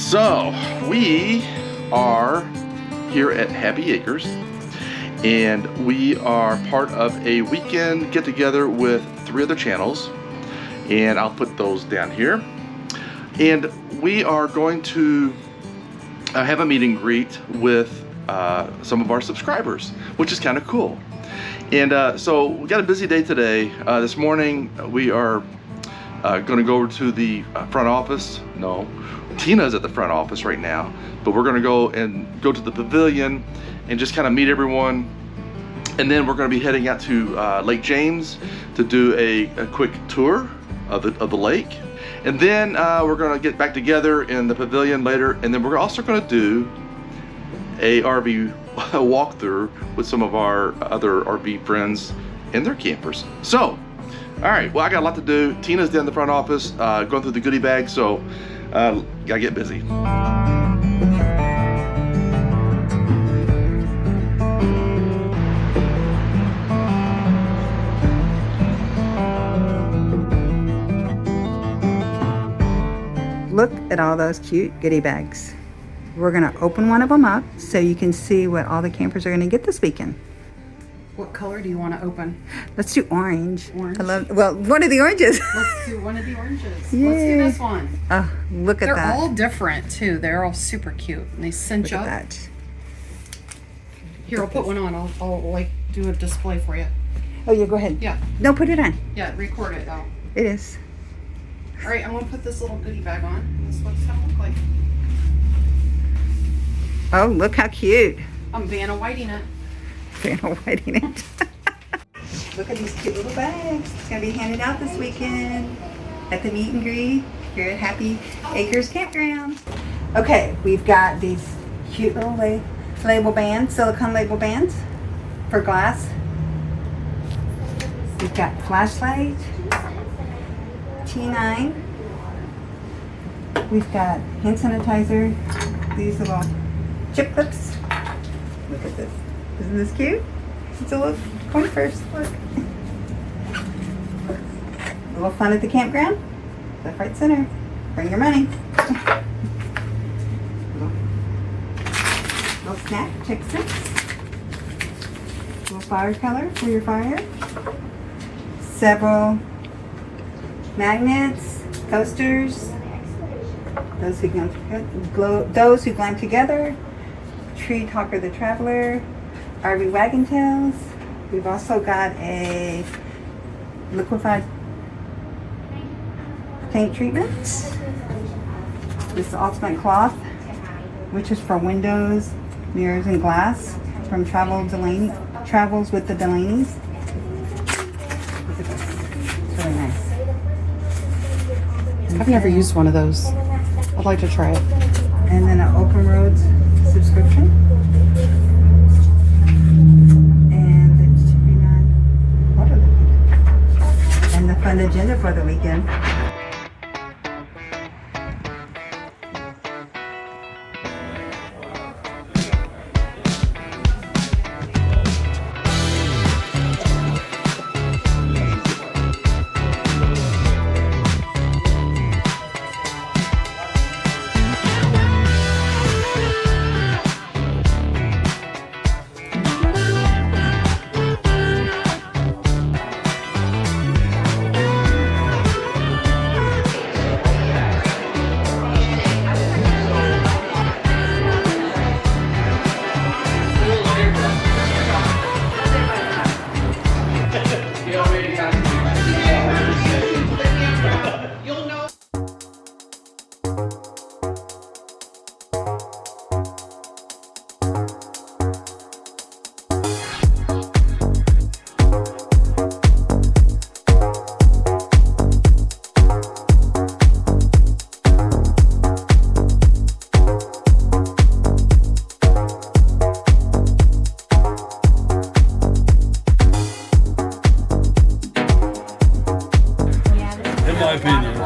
So we are here at Happy Acres, and we are part of a weekend get together with 3 other channels, and I'll put those down here. And we are going to have a meet and greet with some of our subscribers, which is kind of cool. And so we got a busy day today. This morning we are going to go over to the front office. No, Tina's at the front office right now, but we're going to go to the pavilion and just kind of meet everyone. And then we're going to be heading out to Lake James to do a quick tour of the lake. And then we're going to get back together in the pavilion later, and then we're also going to do a RV walkthrough with some of our other RV friends and their campers. So, all right, well, I got a lot to do. Tina's down in the front office going through the goodie bag, so gotta get busy. Look at all those cute goodie bags. We're gonna open one of them up so you can see what all the campers are gonna get this weekend. What color do you want to open? Let's do orange. Orange? I love, well, one of the oranges. Let's do one of the oranges. Yay. Let's do this one. Oh, look at They're that. all different too. They're all super cute. And they cinch Look up. at that. Here, I'll put one on. I'll like do a display for you. Oh yeah, go ahead. Yeah. No, put it on. Yeah, record it though. It is. All right, I'm gonna put this little goodie bag on. This is what it's gonna look like. Oh, look how cute. I'm Vanna Whiting it. Vanna Whiting it. Look at these cute little bags. It's gonna be handed out this weekend at the meet and greet here at Happy Acres Campground. Okay, we've got these cute little label bands, silicone label bands for glass. We've got flashlight, T9. We've got hand sanitizer, these little chip clips. Look at this. Isn't this cute? It's a little coin purse. Look. A little fun at the campground. Left, right, center. Bring your money. Little snack, Chick 6. Little fire color for your fire. Several magnets, coasters. Those who glam together. Tree Talker the Traveler. RVWagginTails. We've also got a liquefied paint treatment. This Ultimate Cloth, which is for windows, mirrors, and glass from Travels with the Delaney's. Look at this. It's really nice. I've never used one of those. I'd like to try it. And then an Open Roads subscription. And it's $2.99. What are they? And the fun agenda for the weekend.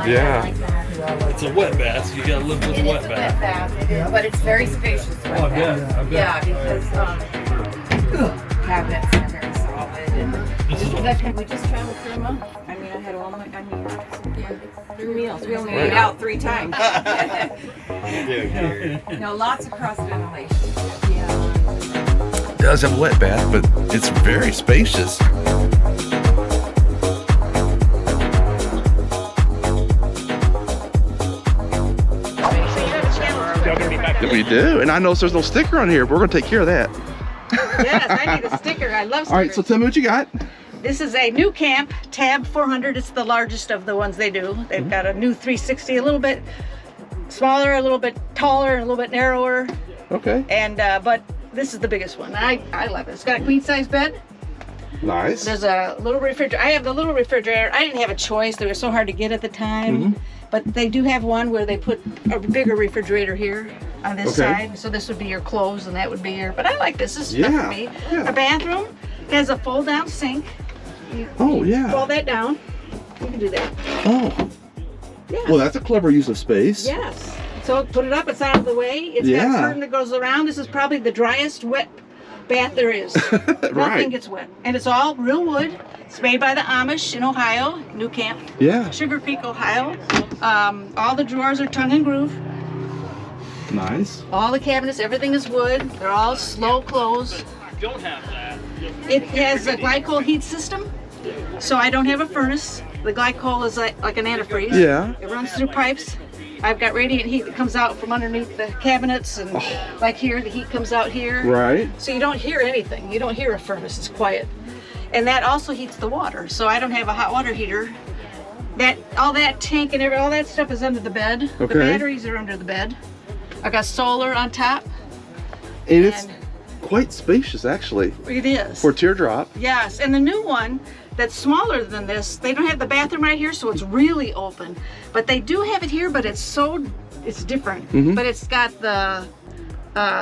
Yeah. It's a wet bath. You gotta live with a wet bath. It is, but it's very spacious. Oh, I bet. Yeah, because cabinets are very solid. And This is we just traveled through a month. I mean, I had all my, yeah. after meals. We only ate out 3 times. No, lots of cross ventilation. It does have a wet bath, but it's very spacious. We do, and I know there's no sticker on here, but we're gonna take care of that. Yes, I need a sticker. I love stickers. All right, so tell me what you got. This is a new camp, Tab 400. It's the largest of the ones they do. They've got a new 360, a little bit smaller, a little bit taller, and a little bit narrower. Okay. And but this is the biggest one. I love it. It's got a queen size bed. Nice. There's a little refrigerator. I have the little refrigerator. I didn't have a choice. They were so hard to get at the time. But they do have one where they put a bigger refrigerator here on this side. So this would be your clothes and that would be your, but I like this. This is stuff for me. Yeah. A bathroom has a fold down sink. You fold that down. You can do that. Oh. Yeah. Well, that's a clever use of space. Yes. So put it up, it's out of the way. It's got a curtain that goes around. This is probably the driest wet bath there is. Nothing gets wet. And it's all real wood. It's made by the Amish in Ohio, New Camp. Yeah. Sugar Creek, Ohio. All the drawers are tongue and groove. Nice. All the cabinets, everything is wood. They're all slow close. Don't have that. It has a glycol heat system, so I don't have a furnace. The glycol is like an antifreeze. Yeah. It runs through pipes. I've got radiant heat that comes out from underneath the cabinets, and like here, the heat comes out here. Right. So you don't hear anything. You don't hear a furnace. It's quiet. And that also heats the water. So I don't have a hot water heater. All that tank and all that stuff is under the bed. Okay. The batteries are under the bed. I got solar on top. And it's quite spacious, actually. It is. For teardrop. Yes, and the new one that's smaller than this, they don't have the bathroom right here, so it's really open. But they do have it here, but it's different. But it's got the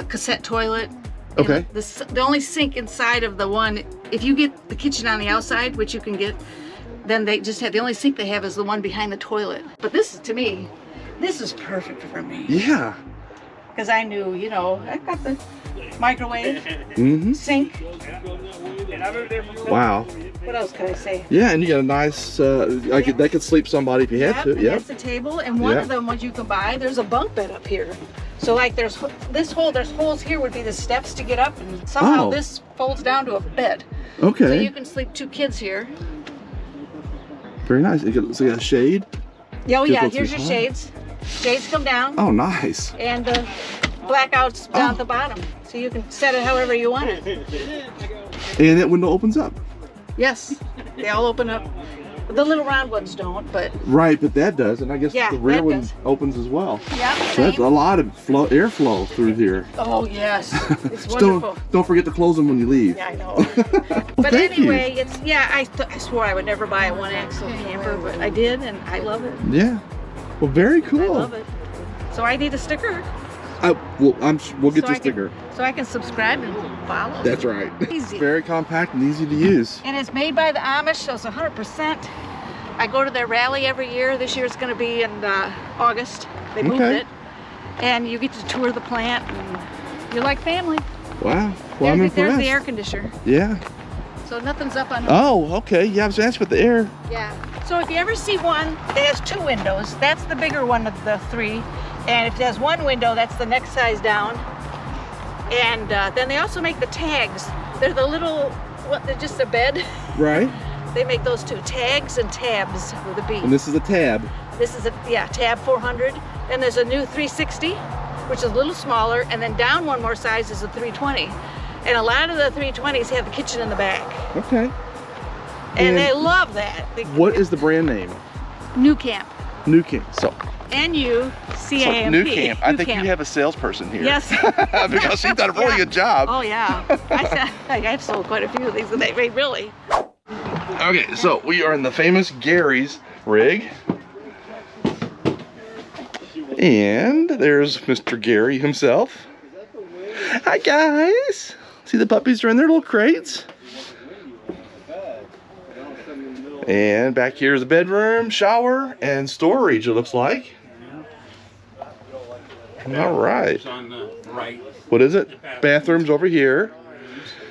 cassette toilet. Okay. The only sink inside of the one, if you get the kitchen on the outside, which you can get, then they just have, the only sink they have is the one behind the toilet. But this is, to me, this is perfect for me. Yeah. Because I knew, I got the microwave, sink. Wow. What else can I say? Yeah, and you got a nice, that could sleep somebody if you had to. And that's the table. And one of them, what you can buy, there's a bunk bed up here. So like there's holes here would be the steps to get up, and somehow this folds down to a bed. Okay. So you can sleep 2 kids here. Very nice. So you got a shade? Oh yeah, here's your shades. Shades come down. Oh, nice. And the blackouts down at the bottom. So you can set it however you want it. And that window opens up. Yes, they all open up. The little round ones don't, but... Right, but that does, and I guess the rear one opens as well. Yeah, so that's a lot of airflow through here. Oh, yes. It's wonderful. Don't forget to close them when you leave. Yeah, I know. But anyway, it's, I swore I would never buy a 1-axle camper, but I did, and I love it. Yeah. Well, very cool. I love it. So I need a sticker. We'll get your sticker. So I can subscribe and follow. That's right. Easy. Very compact and easy to use. And it's made by the Amish, so it's 100%. I go to their rally every year. This year it's going to be in August. They moved it. And you get to tour the plant, and you're like family. Wow. Well, I'm impressed. There's the air conditioner. Yeah. So nothing's up on. Oh, okay. Yeah, I was asking about the air. Yeah. So if you ever see one that has 2 windows, that's the bigger one of the 3. And if it has 1 window, that's the next size down. And then they also make the tags. They're the little, they're just a bed. Right. They make those 2, tags and tabs with a B. And this is a tab. This is tab 400. Then there's a new 360, which is a little smaller. And then down 1 more size is a 320. And a lot of the 320s have the kitchen in the back. Okay. And they love that. What is the brand name? New Camp. New Camp. So N-U-C-A-M-P. New Camp. I think you have a salesperson here. Yes. Because she's done a really good job. Oh yeah. I've sold quite a few of these, and they really. Okay, so we are in the famous Gary's rig. And there's Mr. Gary himself. Hi guys. See the puppies are in their little crates. And back here is the bedroom, shower, and storage, it looks like. All right. What is it? Bathrooms over here.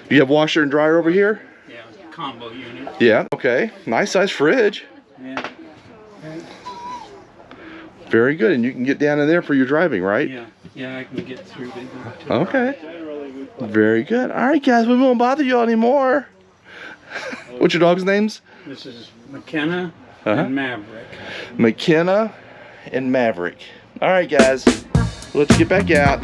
You have washer and dryer over here? Yeah, combo unit. Yeah, okay. Nice size fridge. Yeah. Very good. And you can get down in there for your driving, right? Yeah, yeah, I can get through it. Okay. Very good. All right, guys, we won't bother you anymore. What's your dog's names? This is McKenna and Maverick. McKenna and Maverick. All right, guys, let's get back out.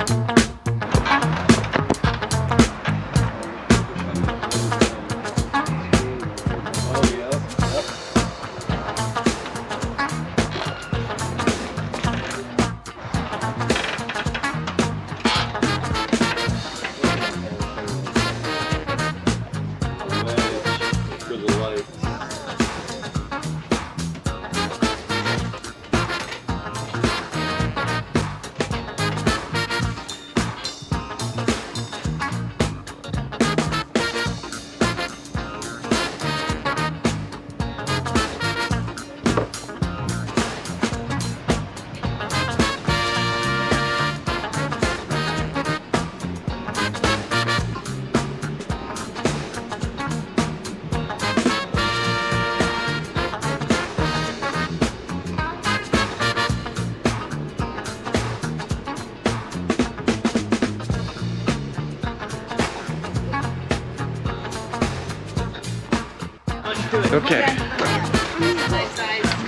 Okay.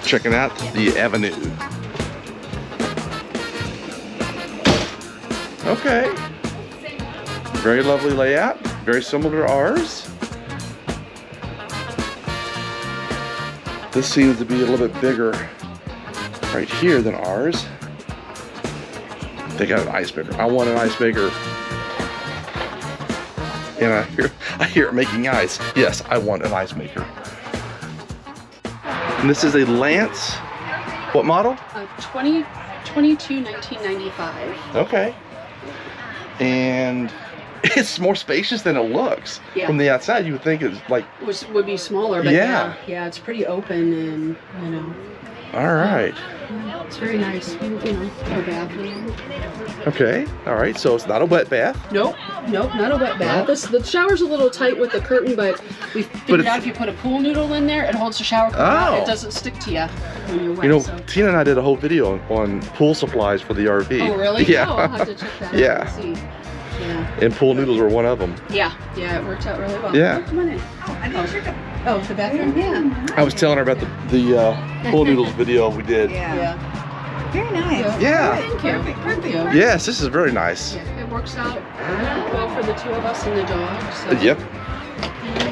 Checking out the avenue. Okay. Very lovely layout. Very similar to ours. This seems to be a little bit bigger right here than ours. They got an ice maker. I want an ice maker. And I hear it making ice. Yes, I want an ice maker. And this is a Lance. What model? 2022 1995. Okay. And it's more spacious than it looks. Yeah. From the outside, you would think it's like. Would be smaller, but Yeah. yeah, it's pretty open and All right. it's very nice. A bathroom. Okay. All right. So it's not a wet bath. Nope, not a wet bath. The shower's a little tight with the curtain, but we figured out if you put a pool noodle in there, it holds the shower curtain out. It doesn't stick to you when you're wet. You know, so. Tina and I did a whole video on pool supplies for the RV. Oh, really? Yeah. Oh, I'll have to check that Yeah. out and see. Yeah. And pool noodles were one of them. Yeah, it worked out really well. Yeah. Oh, come on in. Oh, the bathroom? Yeah. I was telling her about the pool noodles video we did. Yeah. Very nice. Yeah. Thank you. Perfect. Yes, this is very nice. Yeah, it works out well for the two of us and the dog. So. Yep.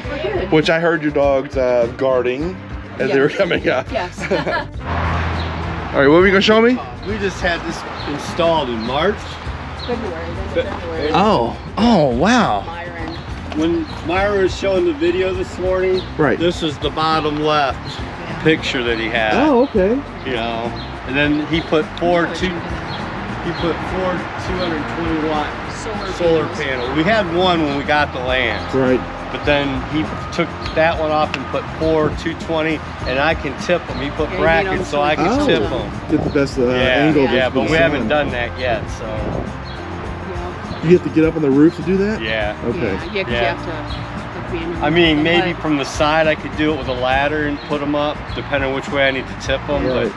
We're good. Which I heard your dogs guarding as they were coming up. Yes. All right, what were you gonna show me? We just had this installed in March. February. Oh, wow. Myron. When Myra was showing the video this morning, Right. this is the bottom left picture that he had. Oh, okay. You know, and then he put four 220 watt solar panels. We had one when we got the land. Right. But then he took that one off and put four 220, and I can tip them. He put Yeah, brackets so I can Oh. tip them. Get the best Yeah, angle. yeah, but we haven't done that yet, so You have to get up on the roof to do that? yeah. Okay. Yeah, 'cause you Yeah. have to be in I mean, maybe from the side I could do it with a ladder and put them up, depending on which way I need to tip them. Right.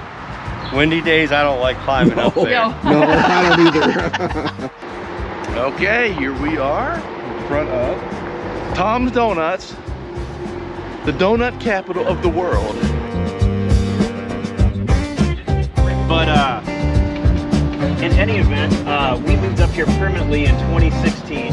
But windy days, I don't like climbing up there. No. No, I don't either. Okay, here we are in front of Tom's Donuts, the donut capital of the world. But in any event, we moved up here permanently in 2016.